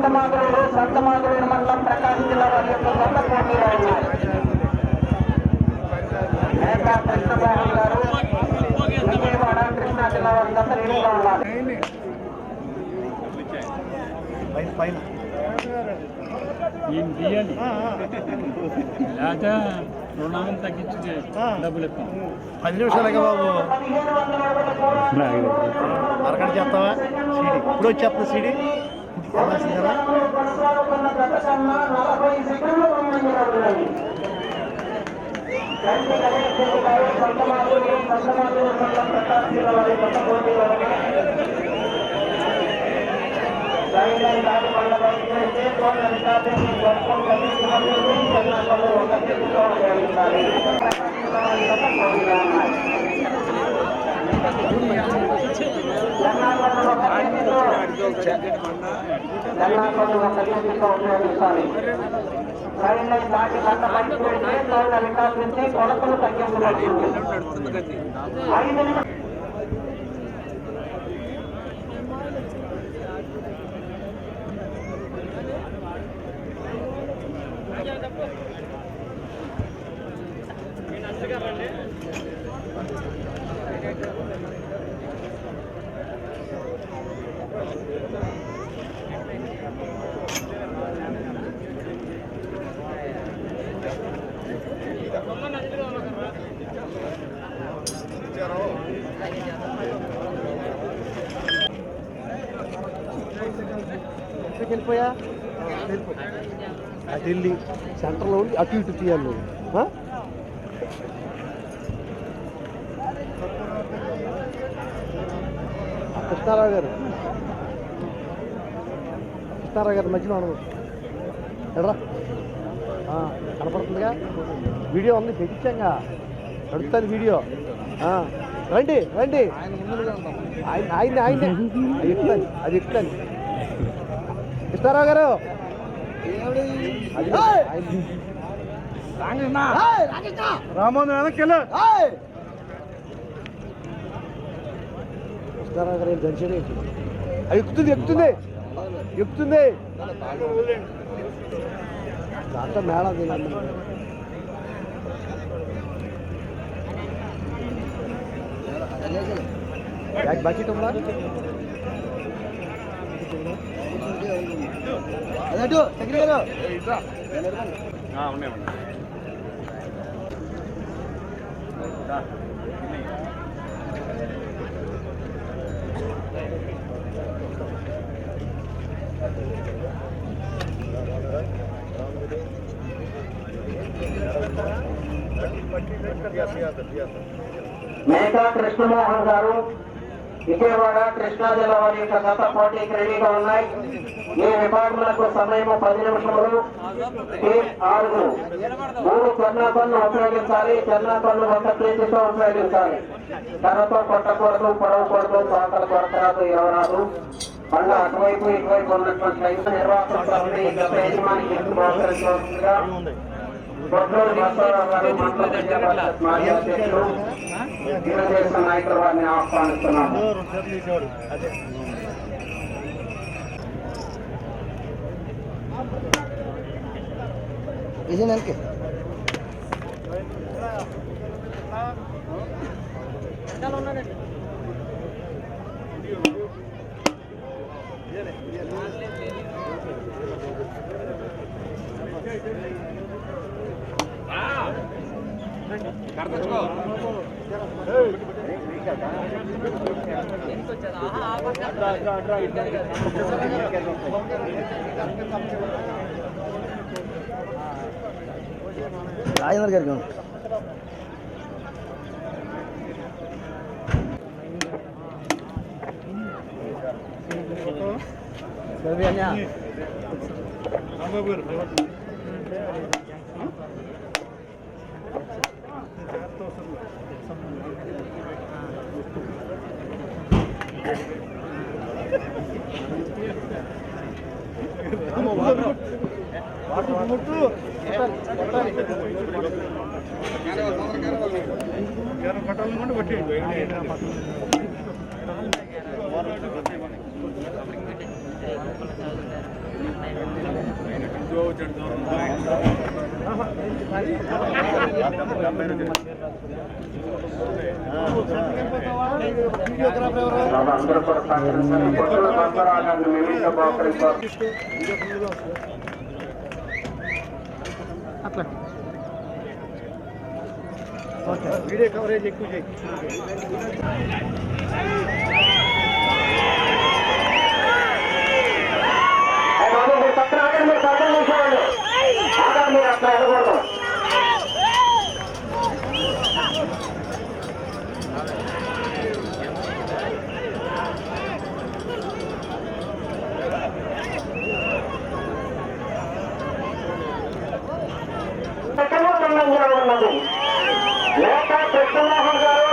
సంతమాగులూరు మండలం ప్రకాశం జిల్లా వారి యొక్క సొంత పోటీలో ఉన్నాయి. మేకా కృష్ణమోహన్ గారు విజయవాడ కృష్ణా జిల్లా వారి గత రేటులో ఉన్నారు. ఏం తీయాలి లేదా రుణాన్ని తగ్గించి డబ్బులు ఇస్తాం. 10 నిమిషాలుగా బాబు అరగంట చేస్తావా? సీడీ ఇప్పుడు వచ్చేస్తుంది. సీడీ కదా కొలతలు తగ్గించబడుతుంది. వెళ్ళిపోయా అటు వెళ్ళి సెంటర్లో ఉండి అటు ఇటు తీయాలి నువ్వు. కృష్ణారావు గారు మధ్యలో అనవు ఎడరా కనపడుతుందిగా. వీడియో ఉంది పెట్టించాంగా, నడుస్తుంది వీడియో. రండి రండి, ఆయన ఎక్కుతాను, అది ఎక్కుతాను. కృష్ణారావు గారు రామోహన్ వెనక్కి కృష్ణారావు గారు జంక్షన్ ఎక్కుతుంది ఎక్కుతుంది ఎక్కుతుంది దాంట్లో మేడం తినాలి. బకెట్ ఉందా? అదటు సెక్రటరీ గారు ఉన్నాయండి. మేకా కృష్ణమోహన్ గారు విజయవాడ కృష్ణా జిల్లా వారి యొక్క గత పోటీకి రెడీగా ఉన్నాయి. ఈ విభాగములకు సమయం 10 నిమిషములు. 6 3 చెన్నాపన్ను ఉపయోగించాలి. చెన్నాపన్ను ఒక చేతితో ఉపయోగించాలి. కర్రతో కొట్టకూడదు, పొడవకూడదు, తోకల కొరకరాదు, ఇరవరాదు. పండ్ల అటువైపు ఇటువైపు ఉన్నటువంటి నిర్వాహకులు గత యజమానికి బహుకరించవలసిందిగా కొట్టూరు బసవరావు గారు మండల ప్రజా పరిషత్ మాజీ అధ్యక్షులు తెలుగుదేశం నాయకులు వారిని ఆహ్వానిస్తున్నాము. రాజేంద్ర గారికి కట్టాలనుకుంటే బట్టి అందరూ కూడా సహకరించాలి. పొట్టుల బంగారాన్ని మేమేంటో బహుకరించాలి. అట్లా వీడియో కవరేజ్ ఎక్కువ చేయి. మీరు పక్కన ఆగండి, మీరు పక్కన నిలిచేవాళ్ళు ఆగండి, మీరు అట్లా వెళ్ళకూడదు. ఉన్నది లేక కృష్ణమోహన్ గారు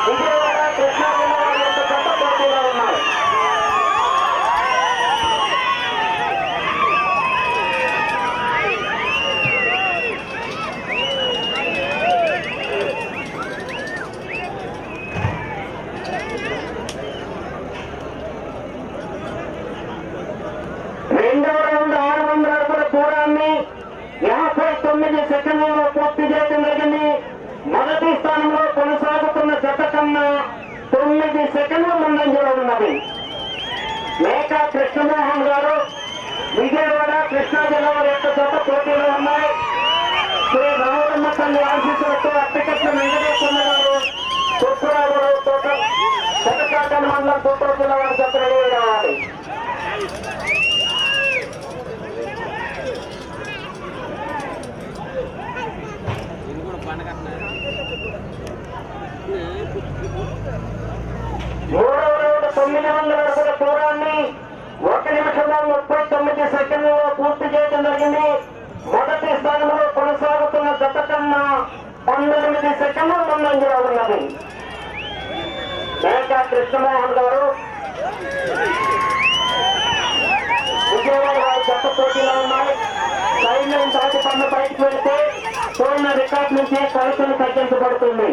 విజయవాడ కృష్ణా జిల్లా వారి యొక్క కొత్త పోటీలో ఉన్నారు. రెండవ రౌండ్ 600 అడుగుల దూరాన్ని 59 సెకండ్లలో పూర్తి చేయడం జరిగింది. మొదటి స్థానంలో కొనసాగుతున్న జత కన్నా 9 సెకండ్ల ముందంజలో ఉన్నది. మేకా కృష్ణమోహన్ గారు విజయవాడ కృష్ణా జిల్లా వారి యొక్క జత పోటీలో ఉన్నాయి. శ్రీ రామరమ్మ తల్లి ఆశీస్సులతో అప్పికట్ల వెంకటేశ్వర గారు కుక్కురావులు కొత్తకాటల మండలం గుంటూరు జిల్లా వారి జత రెడీ కావాలి. మూడవ రౌండ్ 900 అడుగుల దూరాన్ని 1 నిమిషంలో 39 సెకండ్లలో పూర్తి చేయడం జరిగింది. మొదటి స్థానంలో కొనసాగుతున్న జత కన్నా 19 సెకండ్ల ముందంజలో ఉన్నది. మేకా కృష్ణమోహన్ గారు విజయవాడ వారి జత పోటీలో ఉన్నాయి. సైడ్ లైన్ దాటి పన్ను బయటకు వెళితే చూడిన రికార్డు నుంచి కలుపులు తగ్గించబడుతుంది.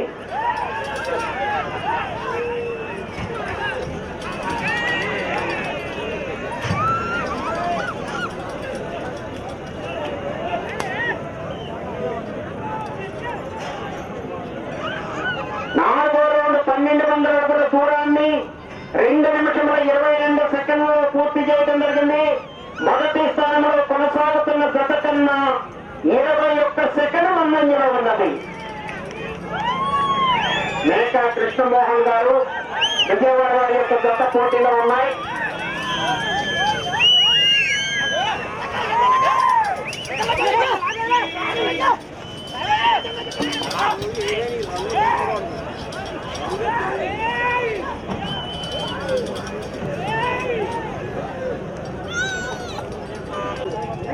నాలుగో రౌండ్ 1200 అడుగుల దూరాన్ని 2 నిమిషముల 22 సెకండ్లలో పూర్తి చేయడం జరిగింది. మొదటి స్థానంలో కొనసాగుతున్న జత కన్నా 21 సెకండ్ ముందంజలో ఉన్నది. మేకా కృష్ణమోహన్ గారు విజయవాడ వారి యొక్క జత పోటీలో ఉన్నాయి.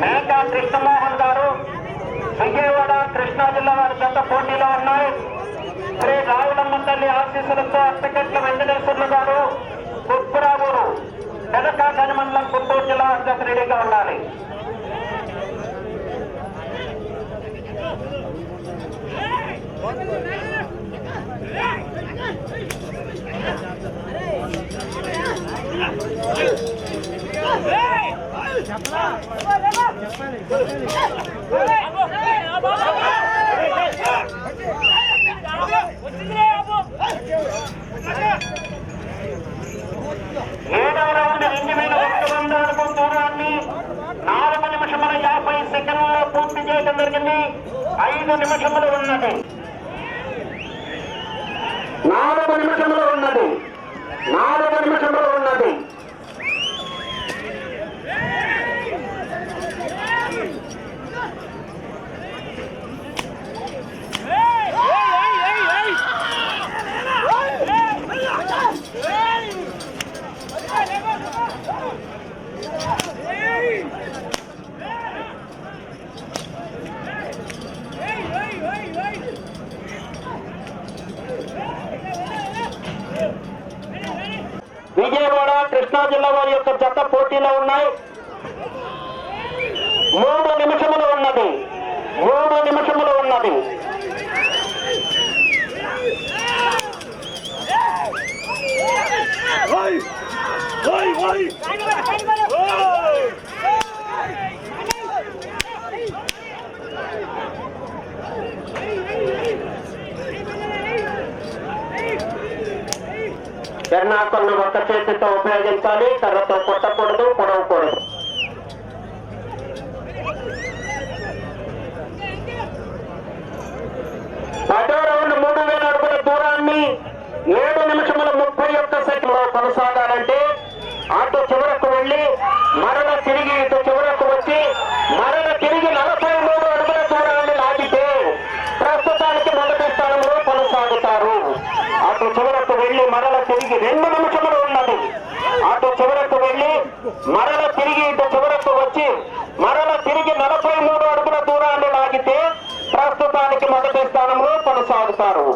మేకా కృష్ణమోహన్ గారు విజయవాడ కృష్ణా జిల్లా వారి జత పోటీలో ఉన్నాయి. శ్రీ రావులమ్మ తల్లి ఆశీస్సులతో అట్టకట్ల వెంకటేశ్వర్లు గారు కుక్కురావులు పెదకాటని మండలం గుంటూరు జిల్లా వారి జత రెడీగా ఉండాలి. ఏడవ రౌండ్ 2100 అడుగుల దూరాన్ని 4 నిమిషముల 50 సెకండ్లలో పూర్తి చేయడం జరిగింది. 5 నిమిషములు ఉన్నది. 4 నిమిషములు ఉన్నది. 4 నిమిషములు ఉన్నది. విజయవాడ కృష్ణా జిల్లా వారి యొక్క జత పోటీలో ఉన్నాయి. 3 నిమిషములు ఉన్నది. 3 నిమిషములు ఉన్నది. ఎర్నాకులను ఒక చేతితో ఉపయోగించాలి, కర్రతో కొట్టకూడదు, పొడవకూడదు. పదో రౌండ్ 3000 అడుగుల దూరాన్ని 7 నిమిషముల 31 సెకండ్లో కొనసాగాలంటే అటు చివరకు వెళ్లి మరల తిరిగి ఇటు చివరకు వచ్చి మరల తిరిగి 43 అడుగుల దూరాన్ని లాగితే ప్రస్తుతానికి మొదటి స్థానంలో కొనసాగుతారు. అటు చివరకు వెళ్లి మరల తిరిగి 2 నిమిషములు ఉన్నది. అటు చివరకు వెళ్లి మరల తిరిగి ఇటు చివరకు వచ్చి మరల తిరిగి 43 అడుగుల దూరాన్ని లాగితే ప్రస్తుతానికి మొదటి స్థానంలో కొనసాగుతారు.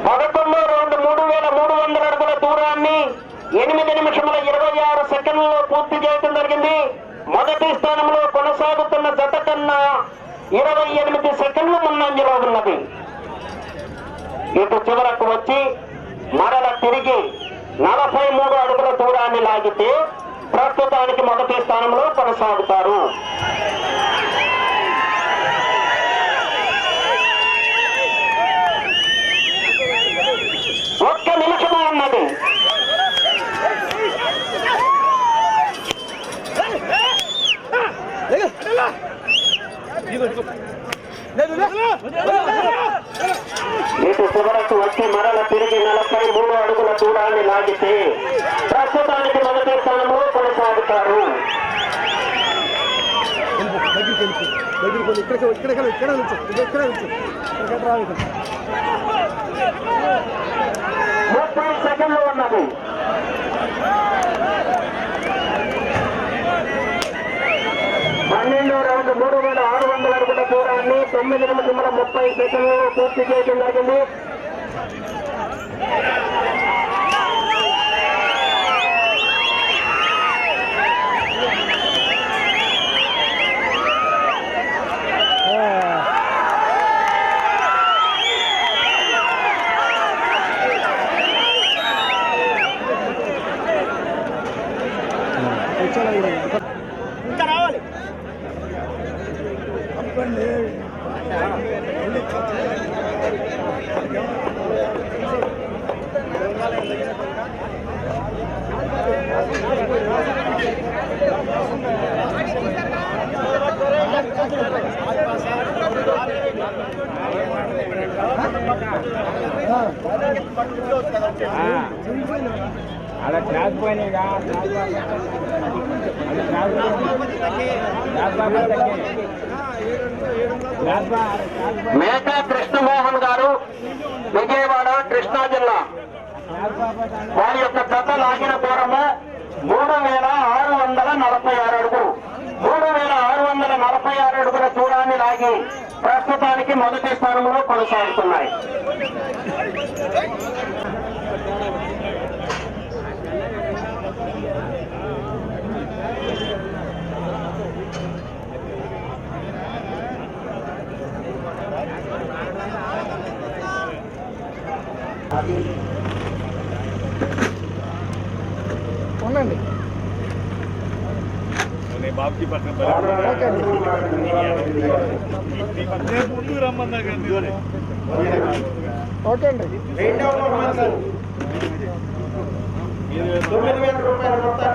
పదకొండో రౌండ్ 3300 అడుగుల దూరాన్ని 8 నిమిషముల 26 సెకండ్లలో పూర్తి చేయడం జరిగింది. మొదటి స్థానంలో కొనసాగుతున్న జత కన్నా 28 సెకండ్లు ముందంజలో ఉన్నది. ఇటు చివరకు వచ్చి మరల తిరిగి 43 అడుగుల దూరాన్ని లాగితే ప్రస్తుతానికి మొదటి స్థానంలో కొనసాగుతారు. ఒక్క నిమిషమే ఉన్నది. ఇటు చివరకు వచ్చి మరల తిరిగి 43 అడుగుల దూరాన్ని లాగితే ప్రస్తుతానికి మొదటి స్థానంలో కొనసాగుతారు. ఇక్కడ 30 సెకండ్లు ఉన్నది. పన్నెండో రౌండ్ 3600 అడుగుల దూరాన్ని 9 నిమిషముల 30 సెకండ్లలో పూర్తి చేయడం జరిగింది. ఇంకా రావాలి. అలా క్లాస్ పోయినాయిగా మేకా కృష్ణమోహన్ గారు, విజయవాడ, కృష్ణా జిల్లా. వారి యొక్క జత లాగిన దూరము 3646 అడుగులు. 3646 అడుగుల దూరాన్ని లాగి ప్రస్తుతానికి మొదటి స్థానంలో కొనసాగుతున్నాయి. ఉండండి. బాబుకి పక్కన ముందుకు రమ్మన్నా కానీ ఓకే అండి. 9,000 రూపాయలు మొత్తం